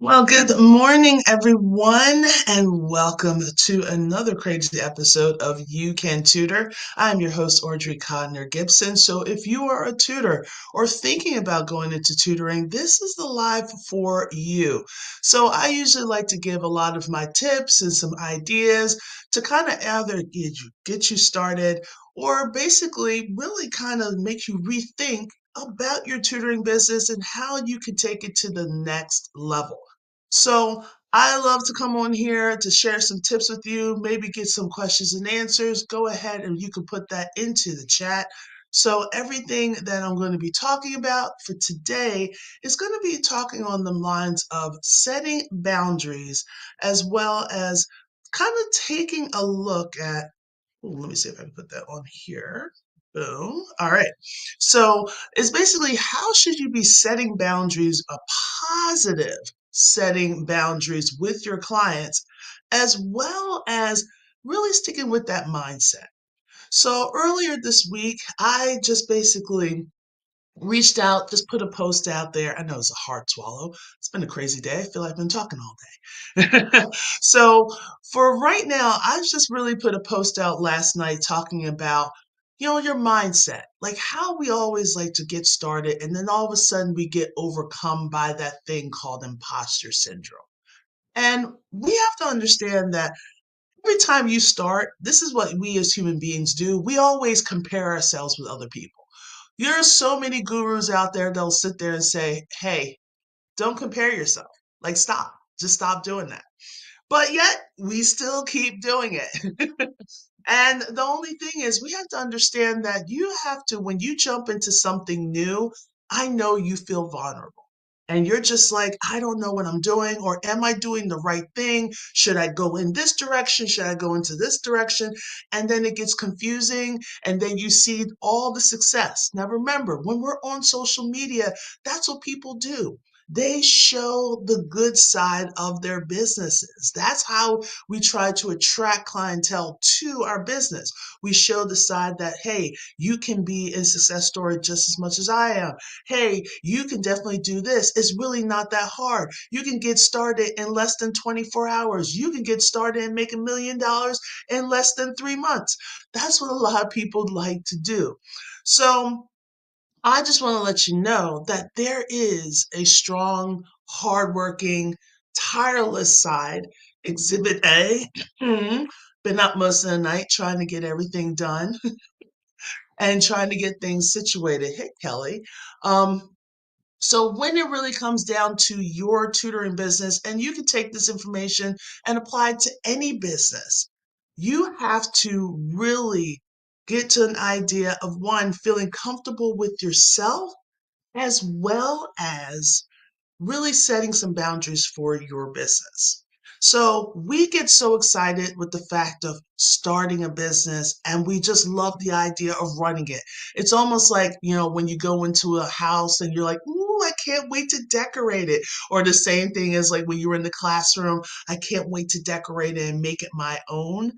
Well, good morning, everyone, and welcome to another crazy episode of You Can Tutor. I'm your host, Audrey Gibson. So, if you are a tutor or thinking about going into tutoring, this is the live for you. So, I usually like to give a lot of my tips and some ideas to kind of either get you started or basically really kind of make you rethink about your tutoring business and how you can take it to the next level. So I love to come on here to share some tips with you, maybe get some questions and answers. Go ahead and you can put that into the chat. So everything that I'm going to be talking about for today is going to be talking on the lines of setting boundaries as well as kind of taking a look at, let me see if I can put that on here. Boom. All right. So it's basically how should you be setting boundaries, a positive setting boundaries with your clients, as well as really sticking with that mindset. So earlier this week, I just basically reached out, just put a post out there. I know it's a hard swallow. It's been a crazy day. I feel like I've been talking all day. So for right now, I've just really put a post out last night talking about, your mindset, like how we always like to get started and then all of a sudden we get overcome by that thing called imposter syndrome. And we have to understand that every time you start, this is what we as human beings do. We always compare ourselves with other people. There are so many gurus out there that'll sit there and say, hey, don't compare yourself. Like, stop. Just stop doing that. But yet, we still keep doing it. And the only thing is, we have to understand that you have to, when you jump into something new, I know you feel vulnerable. And you're just like, I don't know what I'm doing, or am I doing the right thing? Should I go in this direction? Should I go into this direction? And then it gets confusing, and then you see all the success. Now, remember, when we're on social media, that's what people do. They show the good side of their businesses. That's how we try to attract clientele to our business. We show the side that, hey, you can be a success story just as much as I am. Hey, you can definitely do this. It's really not that hard. You can get started in less than 24 hours. You can get started and make $1 million in less than 3 months. That's what a lot of people like to do. So I just want to let you know that there is a strong, hardworking, tireless side. Exhibit A, been up most of the night trying to get everything done and trying to get things situated. Hey, Kelly. Um, so when it really comes down to your tutoring business, and you can take this information and apply it to any business, you have to really get to an idea of one, feeling comfortable with yourself as well as really setting some boundaries for your business. So we get so excited with the fact of starting a business and we just love the idea of running it. It's almost like, when you go into a house and you're like, ooh, I can't wait to decorate it. Or the same thing as like when you were in the classroom, I can't wait to decorate it and make it my own.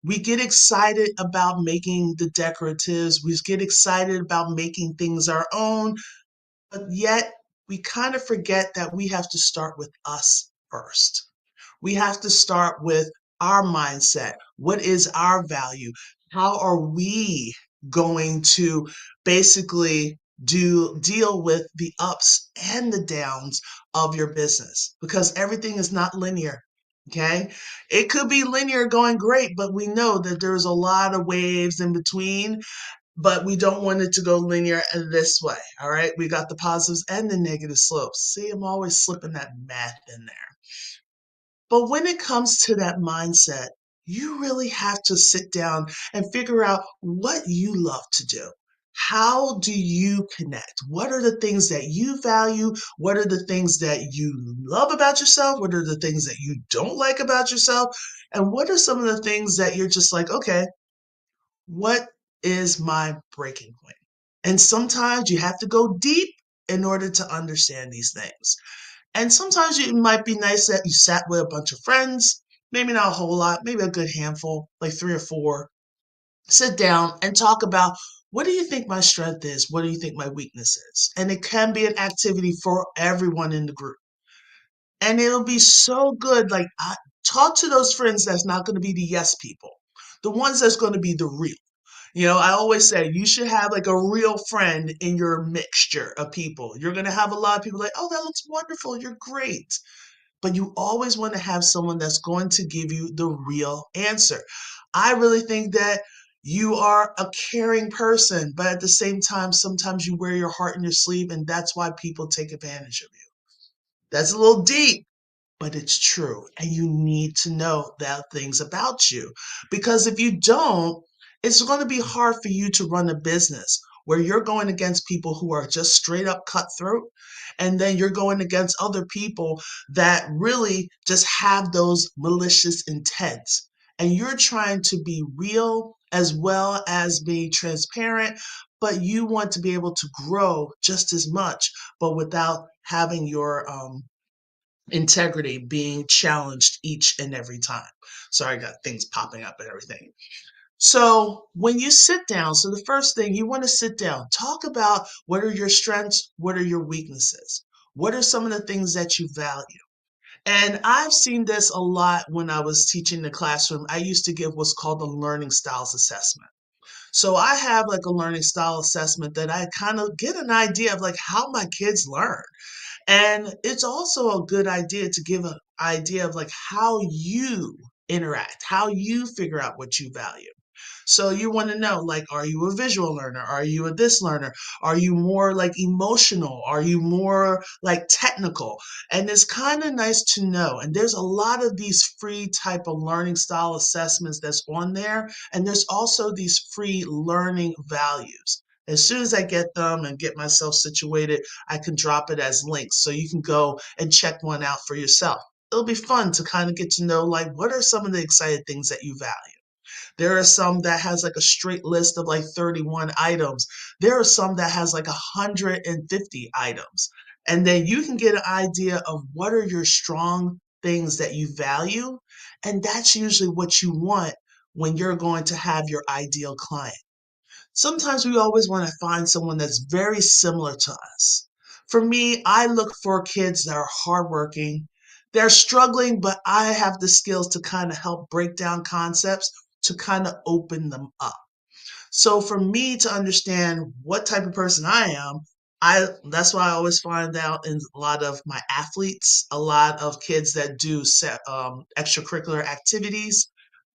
We get excited about making the decoratives. We get excited about making things our own. But yet, we kind of forget that we have to start with us first. We have to start with our mindset. What is our value? How are we going to basically deal with the ups and the downs of your business? Because everything is not linear. Okay. It could be linear going great, but we know that there's a lot of waves in between, but we don't want it to go linear this way. All right. We got the positives and the negative slopes. See, I'm always slipping that math in there. But when it comes to that mindset, you really have to sit down and figure out what you love to do. How do you connect? What are the things that you value? What are the things that you love about yourself? What are the things that you don't like about yourself? And what are some of the things that you're just like, okay, what is my breaking point? And sometimes you have to go deep in order to understand these things. And sometimes it might be nice that you sat with a bunch of friends, maybe not a whole lot, maybe a good handful, like 3 or 4. Sit down and talk about, what do you think my strength is? What do you think my weakness is? And it can be an activity for everyone in the group. And it'll be so good. Like, talk to those friends that's not going to be the yes people, the ones that's going to be the real. I always say you should have like a real friend in your mixture of people. You're going to have a lot of people like, oh, that looks wonderful. You're great. But you always want to have someone that's going to give you the real answer. I really think that you are a caring person, but at the same time, sometimes you wear your heart in your sleeve, and that's why people take advantage of you. That's a little deep, but it's true. And you need to know that things about you. Because if you don't, it's going to be hard for you to run a business where you're going against people who are just straight up cutthroat. And then you're going against other people that really just have those malicious intents. And you're trying to be real as well as being transparent, but you want to be able to grow just as much, but without having your integrity being challenged each and every time. Sorry, I got things popping up and everything. So when you sit down, so the first thing you want to sit down, talk about what are your strengths, what are your weaknesses, what are some of the things that you value. And I've seen this a lot when I was teaching the classroom. I used to give what's called a learning styles assessment. So I have like a learning style assessment that I kind of get an idea of like how my kids learn. And it's also a good idea to give an idea of like how you interact, how you figure out what you value. So you want to know, like, are you a visual learner? Are you a this learner? Are you more like emotional? Are you more like technical? And it's kind of nice to know. And there's a lot of these free type of learning style assessments that's on there. And there's also these free learning values. As soon as I get them and get myself situated, I can drop it as links so you can go and check one out for yourself. It'll be fun to kind of get to know like what are some of the exciting things that you value. There are some that has like a straight list of like 31 items. There are some that has like 150 items. And then you can get an idea of what are your strong things that you value. And that's usually what you want when you're going to have your ideal client. Sometimes we always want to find someone that's very similar to us. For me, I look for kids that are hardworking. They're struggling, but I have the skills to kind of help break down concepts to kind of open them up. So for me to understand what type of person I am, I that's why I always find out in a lot of my athletes, a lot of kids that do extracurricular activities.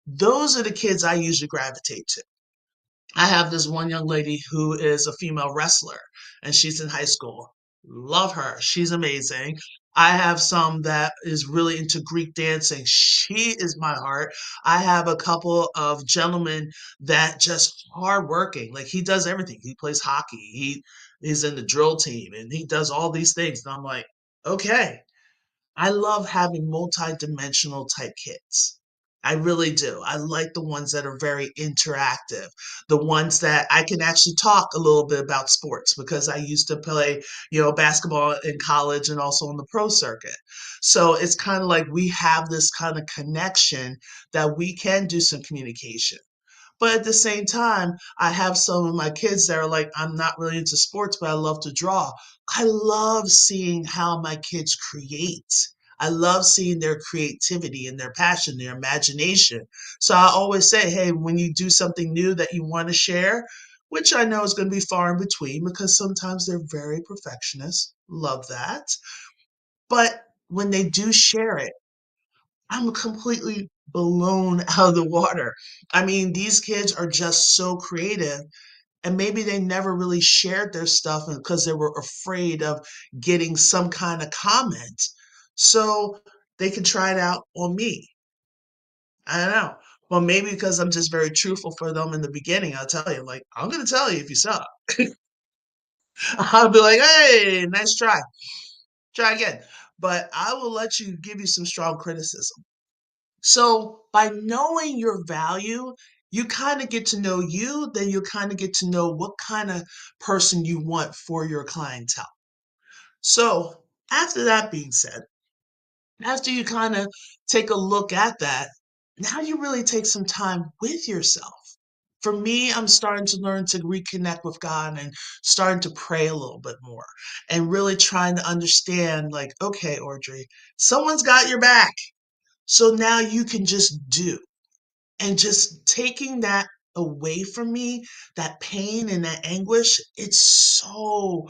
Those are the kids I usually gravitate to. I have this one young lady who is a female wrestler and she's in high school. Love her. She's amazing. I have some that is really into Greek dancing. She is my heart. I have a couple of gentlemen that just hardworking. Like he does everything. He plays hockey. He is in the drill team and he does all these things. And I'm like, okay, I love having multi-dimensional type kids. I really do. I like the ones that are very interactive, the ones that I can actually talk a little bit about sports because I used to play, basketball in college and also on the pro circuit. So it's kind of like we have this kind of connection that we can do some communication. But at the same time, I have some of my kids that are like, I'm not really into sports, but I love to draw. I love seeing how my kids create. I love seeing their creativity and their passion, their imagination. So I always say, hey, when you do something new that you want to share, which I know is going to be far in between because sometimes they're very perfectionist. Love that. But when they do share it, I'm completely blown out of the water. I mean, these kids are just so creative, and maybe they never really shared their stuff because they were afraid of getting some kind of comment. So they can try it out on me. I don't know. Well, maybe because I'm just very truthful for them in the beginning, I'll tell you, like, I'm going to tell you if you suck. I'll be like, hey, nice try. Try again. But I will let you give you some strong criticism. So by knowing your value, you kind of get to know you, then you kind of get to know what kind of person you want for your clientele. So after that being said, after you kind of take a look at that, now you really take some time with yourself. For me, I'm starting to learn to reconnect with God and starting to pray a little bit more and really trying to understand, like, okay, Audrey, someone's got your back. So now you can just do. And just taking that away from me, that pain and that anguish, it's so,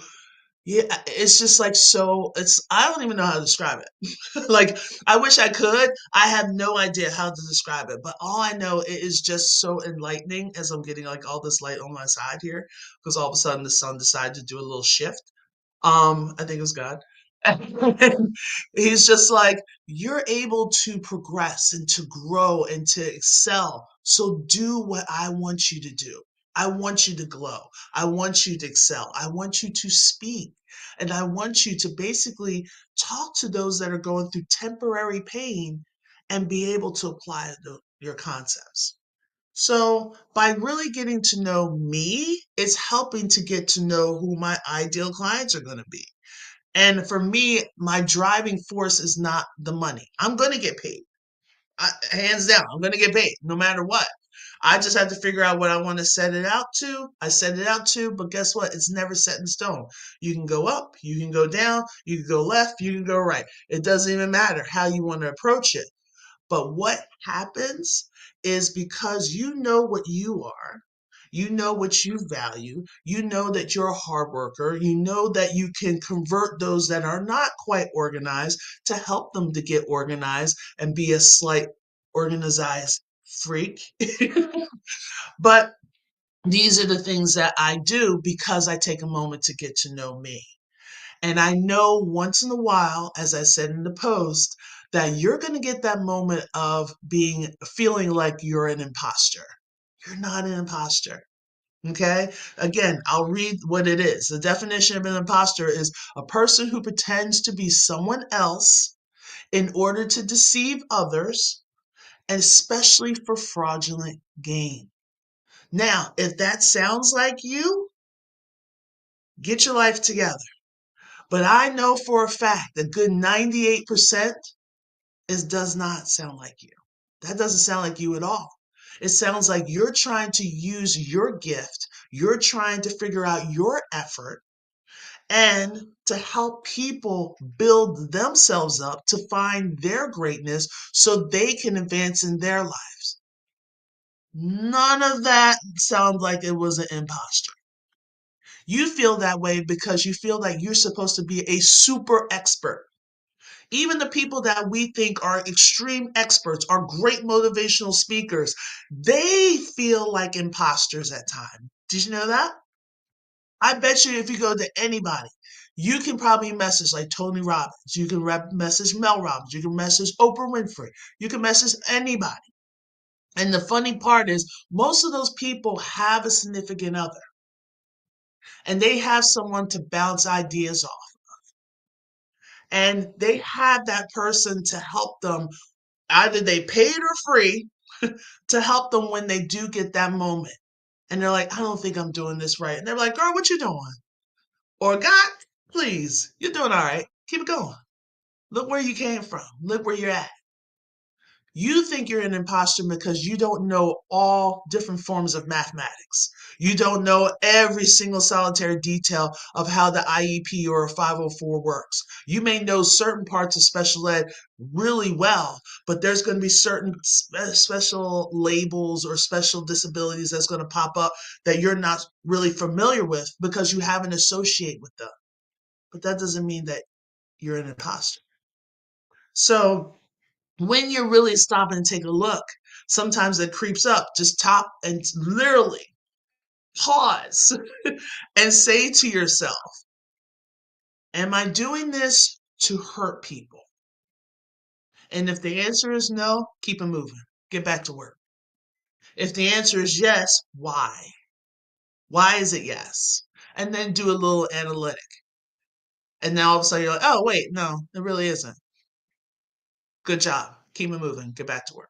yeah, it's just like so, I don't even know how to describe it. Like, I wish I could. I have no idea how to describe it, but all I know it is just so enlightening as I'm getting like all this light on my side here, because all of a sudden the sun decided to do a little shift. I think it was God. And he's just like, you're able to progress and to grow and to excel. So do what I want you to do. I want you to glow. I want you to excel. I want you to speak. And I want you to basically talk to those that are going through temporary pain and be able to apply your concepts. So, by really getting to know me, it's helping to get to know who my ideal clients are going to be. And for me, my driving force is not the money. I'm going to get paid. Hands down, I'm going to get paid no matter what. I just have to figure out what I want to set it out to. I set it out to, but guess what? It's never set in stone. You can go up, you can go down, you can go left, you can go right. It doesn't even matter how you want to approach it. But what happens is because you know what you are, you know what you value, you know that you're a hard worker, you know that you can convert those that are not quite organized to help them to get organized and be a slight organized freak. But these are the things that I do because I take a moment to get to know me. And I know once in a while, as I said in the post, that you're going to get that moment of feeling like you're an imposter. You're not an imposter. Okay. Again, I'll read what it is. The definition of an imposter is a person who pretends to be someone else in order to deceive others, and especially for fraudulent gain. Now, if that sounds like you, get your life together. But I know for a fact a good 98% does not sound like you. That doesn't sound like you at all. It sounds like you're trying to use your gift. You're trying to figure out your effort and to help people build themselves up to find their greatness so they can advance in their lives. None of that sounds like it was an imposter. You feel that way because you feel like you're supposed to be a super expert. Even the people that we think are extreme experts, are great motivational speakers, they feel like imposters at times. Did you know that? I bet you if you go to anybody, you can probably message like Tony Robbins, you can message Mel Robbins, you can message Oprah Winfrey, you can message anybody. And the funny part is, most of those people have a significant other and they have someone to bounce ideas off. And they have that person to help them. Either they paid or free to help them when they do get that moment. And they're like, I don't think I'm doing this right. And they're like, girl, what you doing? Or God, please, you're doing all right. Keep it going. Look where you came from. Look where you're at. You think you're an imposter because you don't know all different forms of mathematics. You don't know every single solitary detail of how the IEP or a 504 works. You may know certain parts of special ed really well, but there's going to be certain special labels or special disabilities that's going to pop up that you're not really familiar with because you haven't associated with them. But that doesn't mean that you're an imposter. So when you're really stopping and take a look, sometimes it creeps up. Just stop and literally pause and say to yourself, am I doing this to hurt people? And if the answer is no, keep it moving. Get back to work. If the answer is yes, why? Why is it yes? And then do a little analytic. And now all of a sudden you're like, oh, wait, no, it really isn't. Good job. Keep it moving. Get back to work.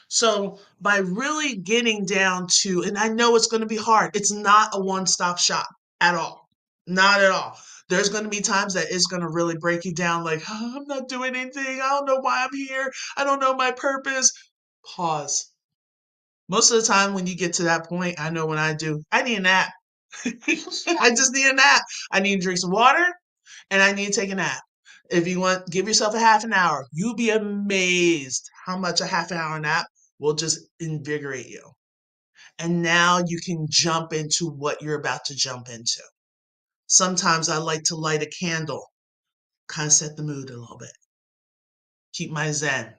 So by really getting down to, and I know it's going to be hard, it's not a one-stop shop at all. Not at all. There's going to be times that it's going to really break you down like, oh, I'm not doing anything. I don't know why I'm here. I don't know my purpose. Pause. Most of the time when you get to that point, I know when I do, I need a nap. I just need a nap. I need to drink some water and I need to take a nap. If you want, give yourself a half an hour. You'll be amazed how much a half an hour nap will just invigorate you. And now you can jump into what you're about to jump into. Sometimes I like to light a candle, kind of set the mood a little bit, keep my zen.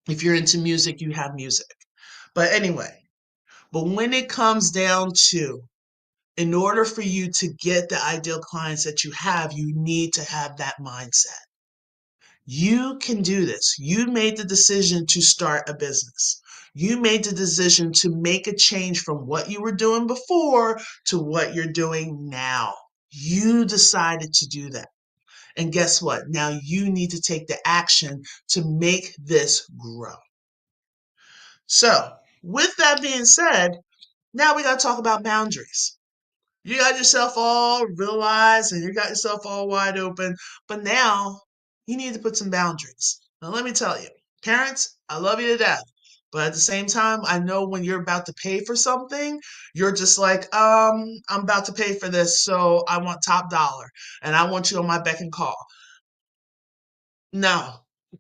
If you're into music, you have music. But anyway, but when it comes down to, in order for you to get the ideal clients that you have, you need to have that mindset. You can do this. You made the decision to start a business. You made the decision to make a change from what you were doing before to what you're doing now. You decided to do that. And guess what? Now you need to take the action to make this grow. So, with that being said, now we got to talk about boundaries. You got yourself all realized and you got yourself all wide open, but now you need to put some boundaries. Now, let me tell you, parents, I love you to death. But at the same time, I know when you're about to pay for something, you're just like, I'm about to pay for this, so I want top dollar and I want you on my beck and call. No,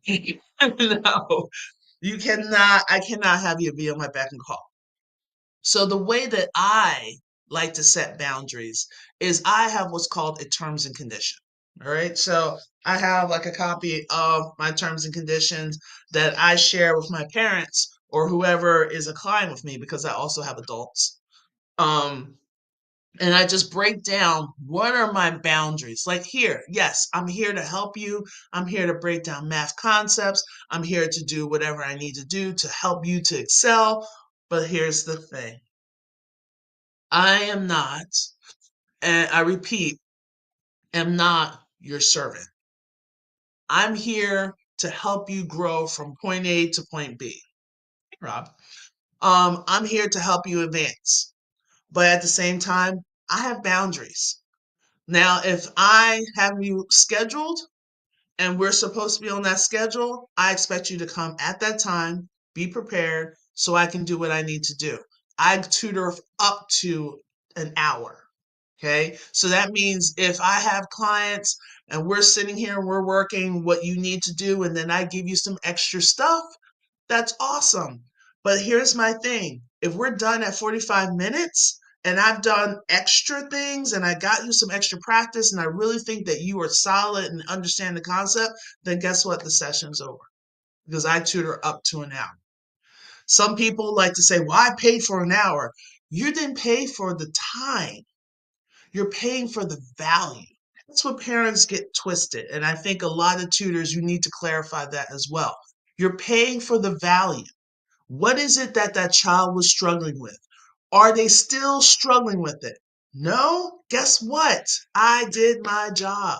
no, you cannot, I cannot have you be on my beck and call. So the way that I like to set boundaries is I have what's called a terms and condition. All right. So I have like a copy of my terms and conditions that I share with my parents or whoever is a client with me because I also have adults. Um, and I just break down what are my boundaries. Like here, yes, I'm here to help you. I'm here to break down math concepts. I'm here to do whatever I need to do to help you to excel. But here's the thing. I am not, and I repeat, am not your servant. I'm here to help you grow from point A to point B. Rob. I'm here to help you advance. But at the same time, I have boundaries. Now, if I have you scheduled and we're supposed to be on that schedule, I expect you to come at that time, be prepared so I can do what I need to do. I tutor up to an hour. Okay. So that means if I have clients and we're sitting here and we're working what you need to do, and then I give you some extra stuff, that's awesome. But here's my thing. If we're done at 45 minutes and I've done extra things and I got you some extra practice and I really think that you are solid and understand the concept, then guess what? The session's over because I tutor up to an hour. Some people like to say, well, I paid for an hour. You didn't pay for the time. You're paying for the value. That's what parents get twisted. And I think a lot of tutors, you need to clarify that as well. You're paying for the value. What is it that that child was struggling with? Are they still struggling with it? No? Guess what? I did my job.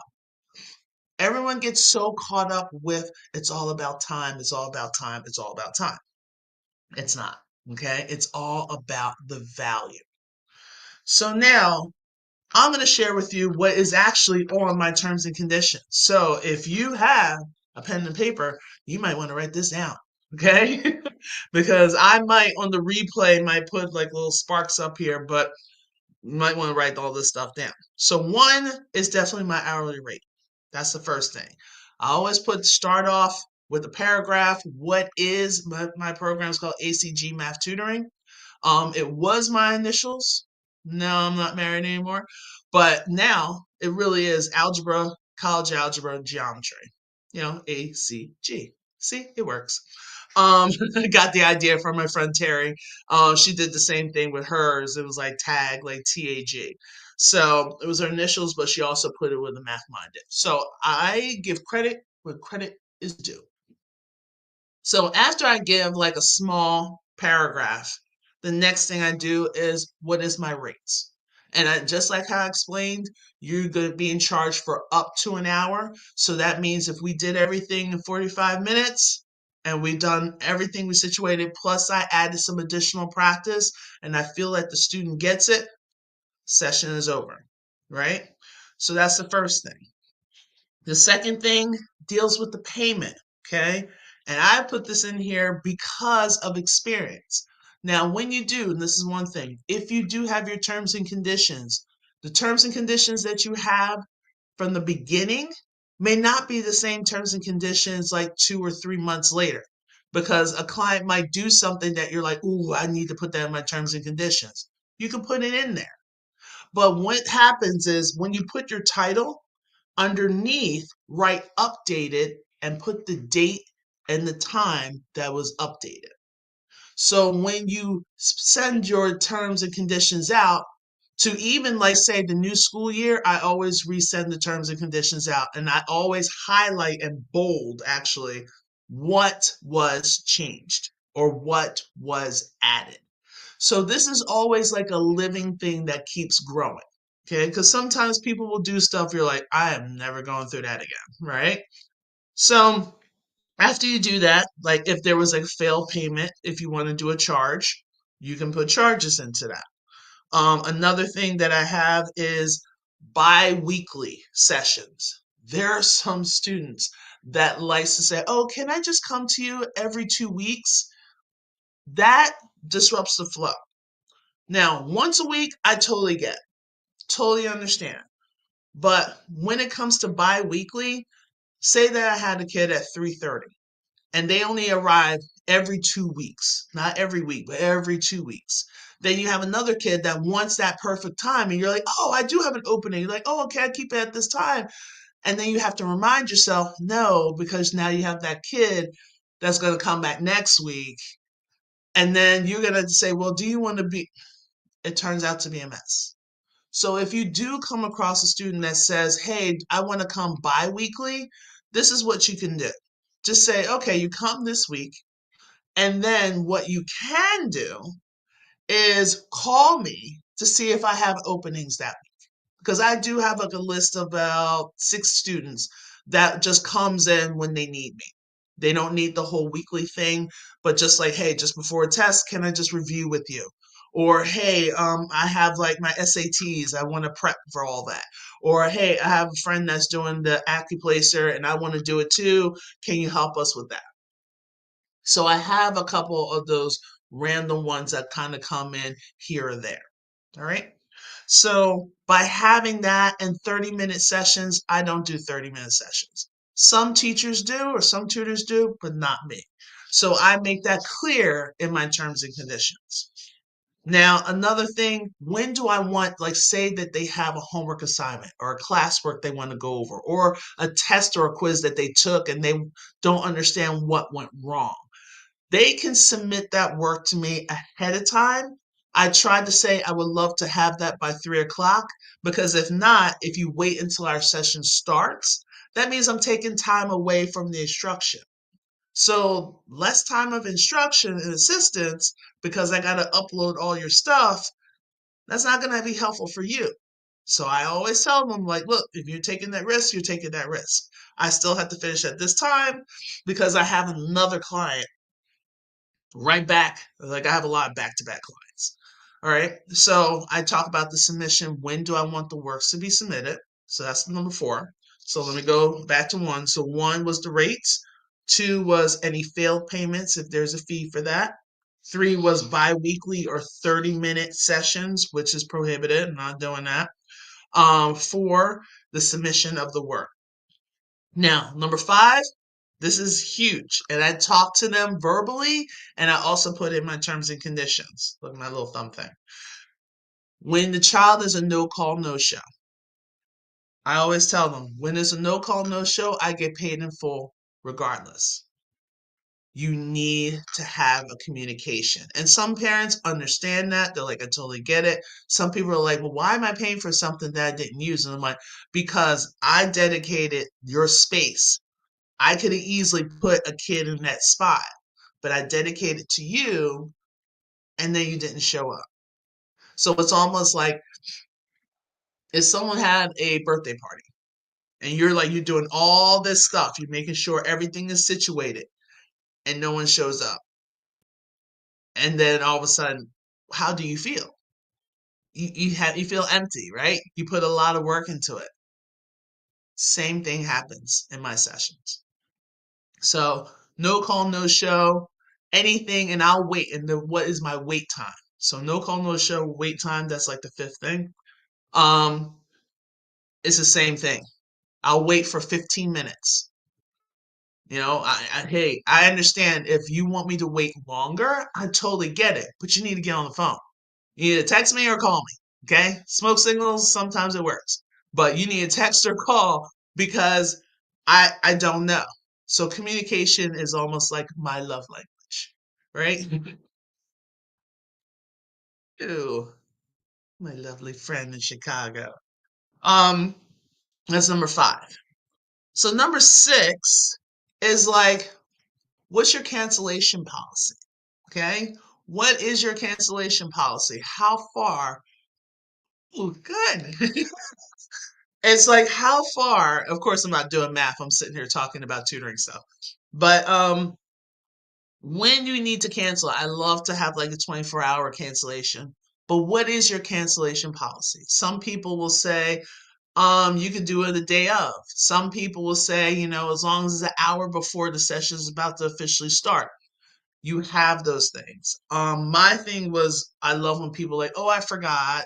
Everyone gets so caught up with it's all about time, it's all about time, it's all about time. It's not, okay? It's all about the value. So now I'm going to share with you what is actually on my terms and conditions. So if you have a pen and paper, you might want to write this down, okay? Because I might on the replay might put like little sparks up here, but you might want to write all this stuff down. So one is definitely my hourly rate. That's the first thing. I always start off with a paragraph. What is my program is called ACG Math Tutoring. It was my initials. No, I'm not married anymore. But now it really is algebra, college algebra, and geometry. You know, ACG. See, it works. I got the idea from my friend Terry. She did the same thing with hers. It was like tag, like TAG. So it was her initials, but she also put it with a math minded. So I give credit where credit is due. So after I give like a small paragraph, the next thing I do is what is my rates? And just like how I explained, you're going to be in charge for up to an hour. So that means if we did everything in 45 minutes and we've done everything we situated, plus I added some additional practice and I feel like the student gets it, session is over, right? So that's the first thing. The second thing deals with the payment, okay? And I put this in here because of experience. Now, when you do, and this is one thing, if you do have your terms and conditions, the terms and conditions that you have from the beginning may not be the same terms and conditions like 2 or 3 months later, because a client might do something that you're like, ooh, I need to put that in my terms and conditions. You can put it in there. But what happens is when you put your title underneath, write updated and put the date and the time that was updated. So when you send your terms and conditions out to, even like say the new school year, I always resend the terms and conditions out, and I always highlight and bold actually what was changed or what was added. So this is always like a living thing that keeps growing. Okay, because sometimes people will do stuff you're like, I am never going through that again, right? So after you do that, like if there was a failed payment, if you want to do a charge, you can put charges into that. Another thing that I have is bi-weekly sessions. There are some students that likes to say, oh, can I just come to you every 2 weeks? That disrupts the flow. Now, once a week, I totally get, totally understand. But when it comes to bi-weekly, say that I had a kid at 3:30 and they only arrive every 2 weeks, not every week, but every 2 weeks. Then you have another kid that wants that perfect time, and you're like, oh, I do have an opening. You're like, oh, okay, I keep it at this time. And then you have to remind yourself, no, because now you have that kid that's going to come back next week. And then you're going to say, well, do you want to be? It turns out to be a mess. So if you do come across a student that says, hey, I want to come bi-weekly, this is what you can do. Just say, okay, you come this week. And then what you can do is call me to see if I have openings that week. Because I do have like a list of about 6 students that just comes in when they need me. They don't need the whole weekly thing, but just like, hey, just before a test, can I just review with you? Or hey, I have like my SATs, I want to prep for all that. Or hey, I have a friend that's doing the acuplacer and I want to do it too. Can you help us with that? So I have a couple of those random ones that kind of come in here or there. All right. So by having that and 30-minute sessions, I don't do 30-minute sessions. Some teachers do or some tutors do, but not me. So I make that clear in my terms and conditions. Now, another thing, when do I want, like, say that they have a homework assignment or a classwork they want to go over, or a test or a quiz that they took and they don't understand what went wrong? They can submit that work to me ahead of time. I tried to say I would love to have that by 3 o'clock, because if not, if you wait until our session starts, that means I'm taking time away from the instruction. So less time of instruction and assistance because I got to upload all your stuff. That's not going to be helpful for you. So I always tell them, like, look, if you're taking that risk, you're taking that risk. I still have to finish at this time because I have another client right back. Like I have a lot of back-to-back clients. All right. So I talk about the submission. When do I want the works to be submitted? So that's number 4. So let me go back to 1. So 1 was the rates. 2 was any failed payments if there's a fee for that. 3 was bi-weekly or 30-minute sessions, which is prohibited. I'm not doing that. 4, the submission of the work. Now, number 5, this is huge. And I talk to them verbally, and I also put in my terms and conditions. Look at my little thumb thing. When the child is a no call, no show, I always tell them, when there's a no call, no show, I get paid in full regardless. You need to have a communication. And some parents understand that. They're like, I totally get it. Some people are like, well, why am I paying for something that I didn't use? And I'm like, because I dedicated your space. I could have easily put a kid in that spot, but I dedicated to you and then you didn't show up. So it's almost like if someone had a birthday party and you're like, you're doing all this stuff, you're making sure everything is situated and no one shows up. And then all of a sudden, how do you feel? You feel empty, right? You put a lot of work into it. Same thing happens in my sessions. So no call, no show. anything, and I'll wait. And then what is my wait time? So no call, no show, wait time. That's like the fifth thing. Um, it's the same thing. I'll wait for 15 minutes. Hey, I understand if you want me to wait longer, I totally get it, but you need to get on the phone. You need to text me or call me. Okay? Smoke signals, sometimes it works, but you need to text or call because I don't know. So communication is almost like my love language, right? Ew, my lovely friend in Chicago. Um, that's number five. So number six is like, what's your cancellation policy? Okay. What is your cancellation policy? How far? Oh, good. It's like how far, of course I'm not doing math. I'm sitting here talking about tutoring stuff. But when you need to cancel, I love to have like a 24-hour cancellation. But what is your cancellation policy? Some people will say, you can do it the day of. Some people will say, as long as it's an hour before the session is about to officially start. You have those things. My thing was I love when people are like, oh, I forgot.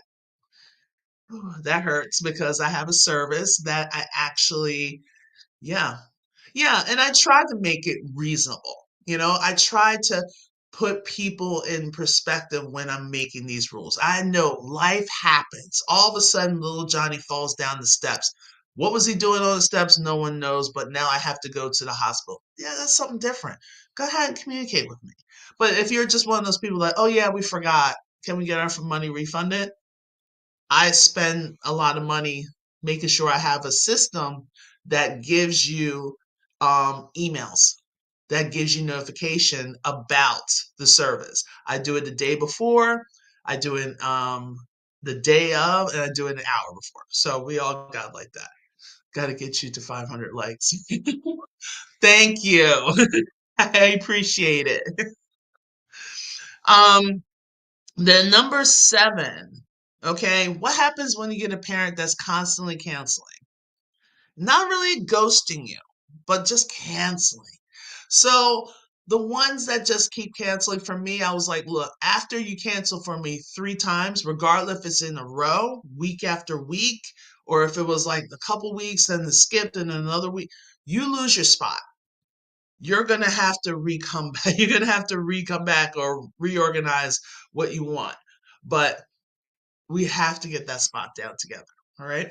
That hurts because I have a service that I actually, yeah, yeah, and I tried to make it reasonable. I tried to put people in perspective when I'm making these rules. I know life happens. All of a sudden, little Johnny falls down the steps. What was he doing on the steps? No one knows, but now I have to go to the hospital. Yeah, that's something different. Go ahead and communicate with me. But if you're just one of those people like, oh, yeah, we forgot. Can we get our money refunded? I spend a lot of money making sure I have a system that gives you emails, that gives you notification about the service. I do it the day before, I do it the day of, and I do it an hour before. So we all got like that. Got to get you to 500 likes. Thank you. I appreciate it. Um, then number seven. Okay, what happens when you get a parent that's constantly canceling? Not really ghosting you, but just canceling. So the ones that just keep canceling for me, I was like, look, after you cancel for me three times, regardless if it's in a row, week after week, or if it was like a couple weeks and then skipped and another week, you lose your spot. You're gonna have to re-come back. You're gonna have to re-come back or reorganize what you want. But we have to get that spot down together. All right.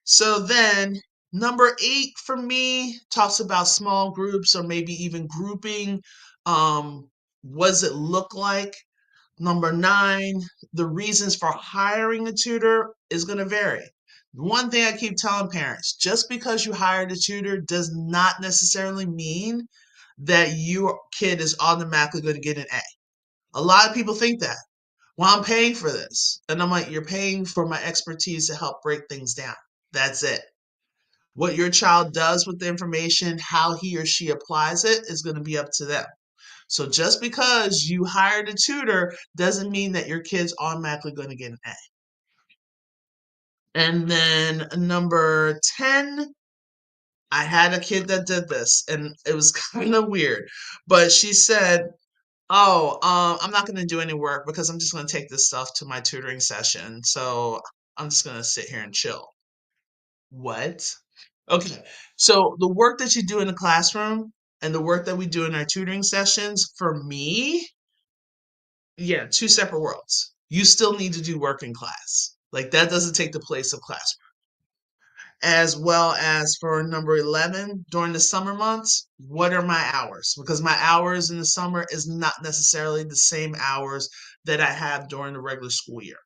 So then number eight for me talks about small groups or maybe even grouping. What does it look like? Number nine, the reasons for hiring a tutor is going to vary. One thing I keep telling parents, just because you hired a tutor does not necessarily mean that your kid is automatically going to get an A. A lot of people think that. Well, I'm paying for this. And I'm like, you're paying for my expertise to help break things down. That's it. What your child does with the information, how he or she applies it, is going to be up to them. So just because you hired a tutor doesn't mean that your kid's automatically going to get an A. And then number 10, I had a kid that did this and it was kind of weird. But she said, oh, I'm not going to do any work because I'm just going to take this stuff to my tutoring session. So I'm just going to sit here and chill. What? Okay. So the work that you do in the classroom and the work that we do in our tutoring sessions, for me, yeah, two separate worlds. You still need to do work in class. Like that doesn't take the place of classroom. As well as for number 11, during the summer months, what are my hours? Because my hours in the summer is not necessarily the same hours that I have during the regular school year.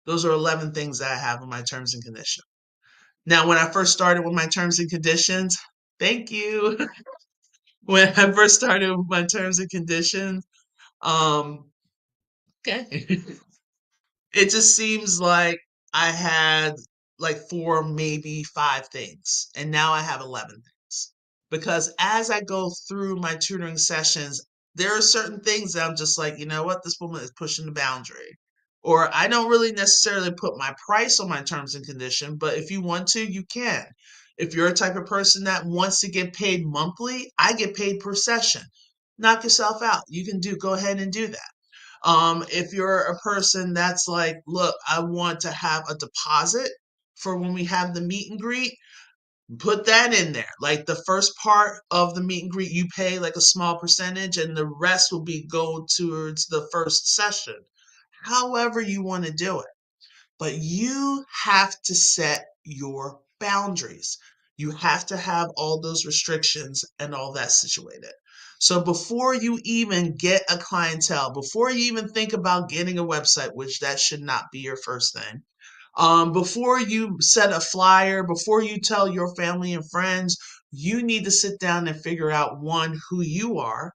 Those are 11 things that I have in my terms and conditions. Now, when I first started with my terms and conditions, thank you. When I first started with my terms and conditions, um, okay. It just seems like I had like four, maybe five things, and now I have 11 things. Because as I go through my tutoring sessions, there are certain things that I'm just like, you know what, this woman is pushing the boundary. Or I don't really necessarily put my price on my terms and condition, but if you want to, you can. If you're a type of person that wants to get paid monthly, I get paid per session. knock yourself out. You can go ahead and do that. If you're a person that's like, look, I want to have a deposit for when we have the meet and greet, put that in there. Like the first part of the meet and greet, you pay like a small percentage and the rest will be go towards the first session. However you want to do it. But you have to set your boundaries. You have to have all those restrictions and all that situated. So before you even get a clientele, before you even think about getting a website, which that should not be your first thing, before you set a flyer, before you tell your family and friends, you need to sit down and figure out one, who you are,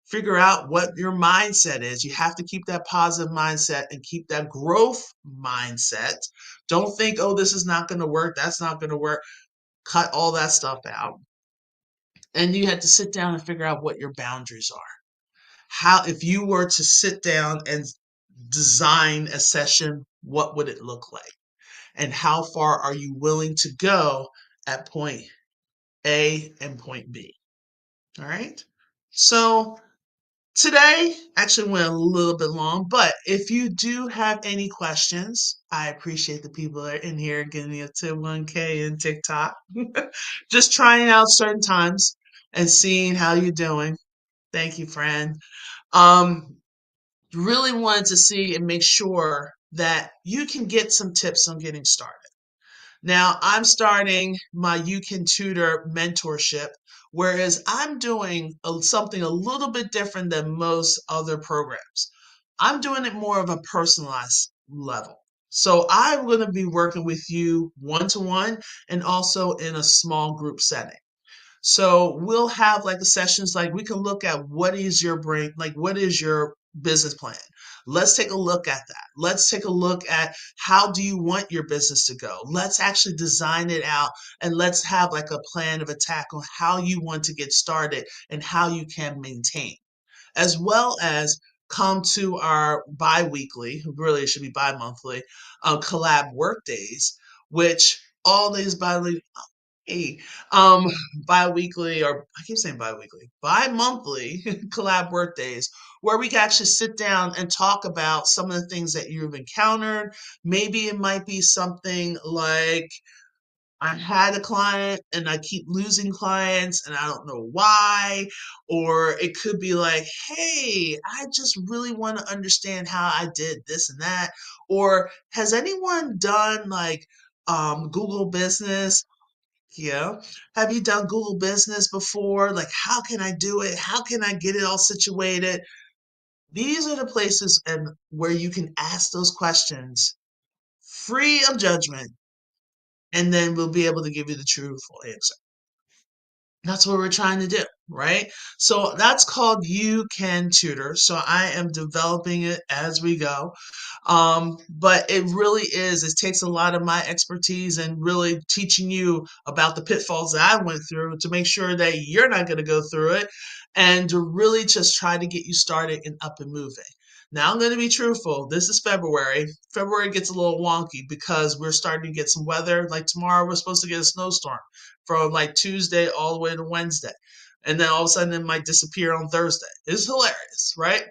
figure out what your mindset is. You have to keep that positive mindset and keep that growth mindset. Don't think, oh, this is not going to work. That's not going to work. Cut all that stuff out. And you have to sit down and figure out what your boundaries are. How, if you were to sit down and design a session, what would it look like? And how far are you willing to go at point A and point B? All right. So today actually went a little bit long, but if you do have any questions, I appreciate the people that are in here getting me up to 1K in TikTok. Just trying out certain times and seeing how you're doing. Thank you, friend. Um, really wanted to see and make sure that you can get some tips on getting started. Now, I'm starting my You Can Tutor mentorship, whereas I'm doing something a little bit different than most other programs. I'm doing it more of a personalized level. So I'm going to be working with you one-to-one and also in a small group setting. So we'll have like the sessions, like we can look at what is your brain, like what is your business plan? Let's take a look at that. Let's take a look at how do you want your business to go? Let's actually design it out and let's have like a plan of attack on how you want to get started and how you can maintain, as well as come to our bi-weekly, really it should be bi-monthly, collab work days, which all these Hey, um, bi-weekly, or I keep saying bi-weekly, bi-monthly collab work days where we can actually sit down and talk about some of the things that you've encountered. Maybe it might be something like, I had a client and I keep losing clients and I don't know why. Or it could be like, hey, I just really want to understand how I did this and that. Or has anyone done like Google Business? Yeah. Have you done Google Business before? Like, how can I do it? How can I get it all situated? These are the places and where you can ask those questions free of judgment, and then we'll be able to give you the truthful answer. That's what we're trying to do, right? So that's called You Can Tutor. So I am developing it as we go. But it really is, it takes a lot of my expertise and really teaching you about the pitfalls that I went through to make sure that you're not going to go through it and to really just try to get you started and up and moving. Now, I'm going to be truthful. This is February. February gets a little wonky because we're starting to get some weather. Like tomorrow, we're supposed to get a snowstorm from like Tuesday all the way to Wednesday. And then all of a sudden, it might disappear on Thursday. It's hilarious, right?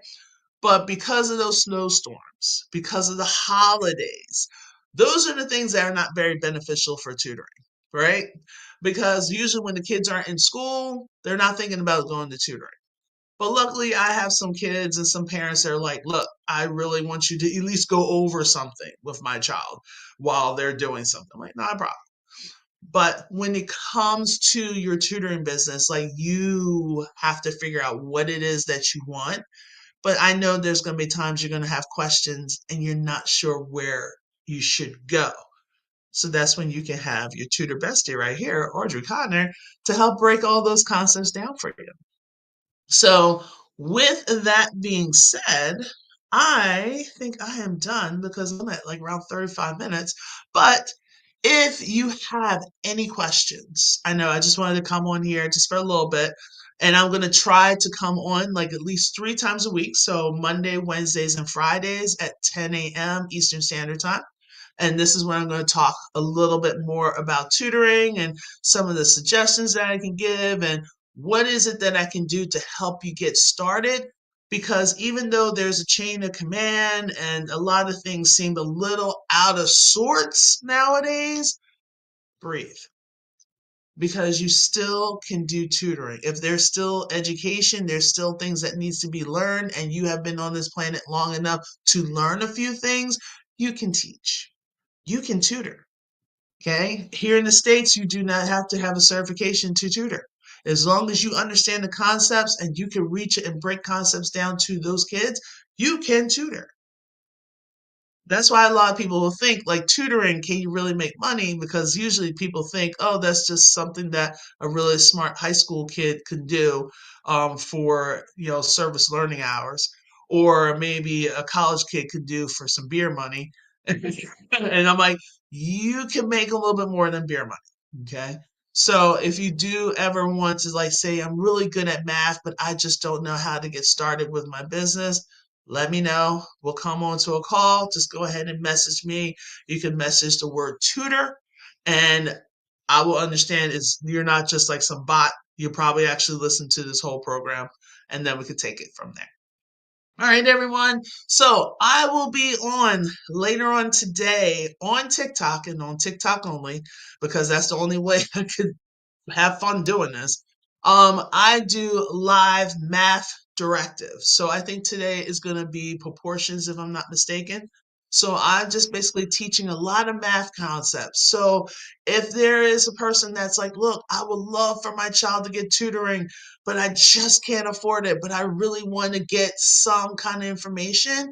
But because of those snowstorms, because of the holidays, those are the things that are not very beneficial for tutoring, right? Because usually when the kids aren't in school, they're not thinking about going to tutoring. But luckily, I have some kids and some parents that are like, look, I really want you to at least go over something with my child while they're doing something. I'm like, not a problem. But when it comes to your tutoring business, like you have to figure out what it is that you want. But I know there's going to be times you're going to have questions and you're not sure where you should go. So that's when you can have your tutor bestie right here, Audrey Connor, to help break all those concepts down for you. So, with that being said, I think I am done because I'm at like around 35 minutes. But if you have any questions, I know I just wanted to come on here just for a little bit. And I'm going to try to come on like at least 3 times a week. So, Monday, Wednesdays, and Fridays at 10 a.m. Eastern Standard Time. And this is when I'm going to talk a little bit more about tutoring and some of the suggestions that I can give and What is it that I can do to help you get started? Because even though there's a chain of command and a lot of things seem a little out of sorts nowadays, breathe, because you still can do tutoring. If there's still education, there's still things that needs to be learned, and you have been on this planet long enough to learn a few things, you can teach. You can tutor. Okay? Here in the States, you do not have to have a certification to tutor. As long as you understand the concepts and you can reach and break concepts down to those kids, you can tutor. That's why a lot of people will think like tutoring, can you really make money? Because usually people think, oh, that's just something that a really smart high school kid could do for service learning hours, or maybe a college kid could do for some beer money. And I'm like, you can make a little bit more than beer money. Okay. So if you do ever want to like say, I'm really good at math, but I just don't know how to get started with my business, let me know. We'll come on to a call. Just go ahead and message me. You can message the word tutor, and I will understand you're not just like some bot. You probably actually listen to this whole program, and then we could take it from there. All right, everyone. So I will be on later on today on TikTok and on TikTok only, because that's the only way I could have fun doing this. I do live math directives. So I think today is going to be proportions, if I'm not mistaken. So I'm just basically teaching a lot of math concepts. So if there is a person that's like, look, I would love for my child to get tutoring, but I just can't afford it, but I really want to get some kind of information.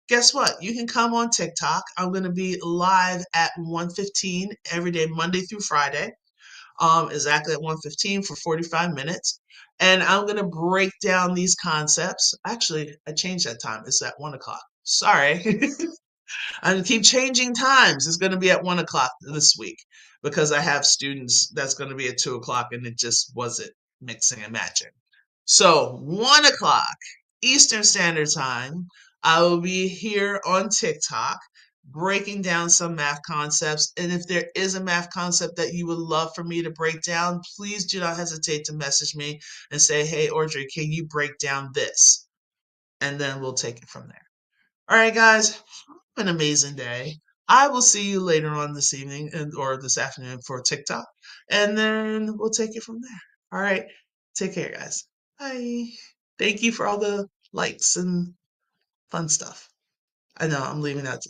Guess what? You can come on TikTok. I'm going to be live at 1:15 every day, Monday through Friday, exactly at 1:15 for 45 minutes. And I'm going to break down these concepts. Actually, I changed that time. It's at 1 o'clock. Sorry. I'm going to keep changing times. It's going to be at 1 o'clock this week because I have students that's going to be at 2 o'clock and it just wasn't mixing and matching. So 1 o'clock Eastern Standard Time, I will be here on TikTok breaking down some math concepts. And if there is a math concept that you would love for me to break down, please do not hesitate to message me and say, hey, Audrey, can you break down this? And then we'll take it from there. All right, guys, have an amazing day. I will see you later on this evening or this afternoon for TikTok, and then we'll take it from there. All right, take care, guys. Bye. Thank you for all the likes and fun stuff. I know I'm leaving out